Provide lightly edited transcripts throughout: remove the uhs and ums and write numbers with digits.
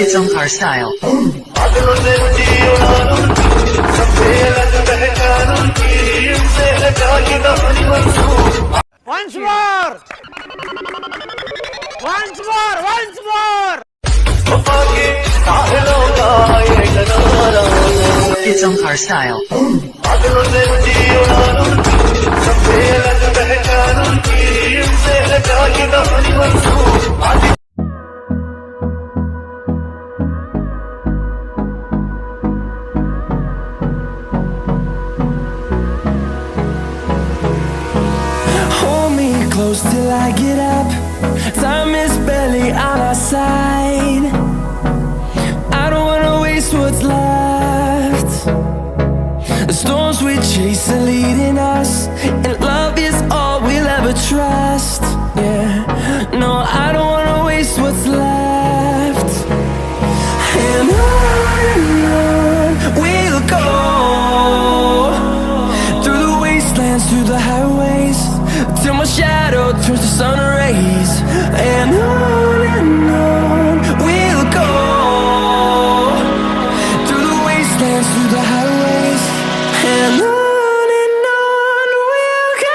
It's on car style. Once more! Once more! Once more! It's on car style. Hold me close till I get up. Time is barely on our side. I don't wanna waste what's left. The storms we chase are leading us, and love is all we'll ever trust. Yeah, no, I don't wanna waste what's left. And on we'll go, through the wastelands, through the highways, till my shadow turns to sun rays. And on we'll go, through the wastelands, through the highways, and on we'll go.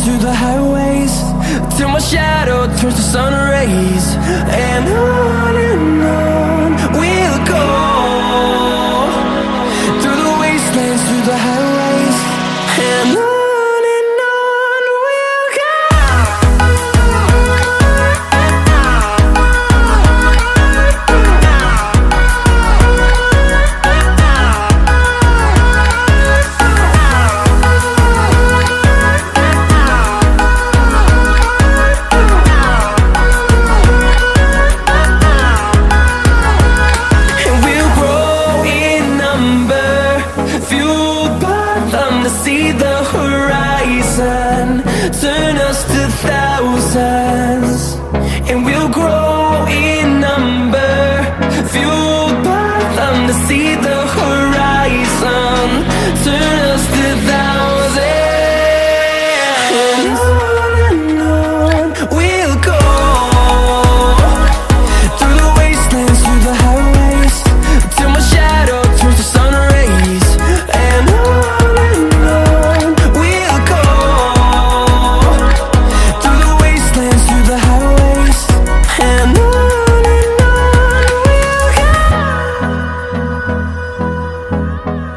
Through the highways, till my shadow turns to sun rays. And on we'll go, through the wastelands, through the highways, and on we'll go. See the horizon, turn us to thousands.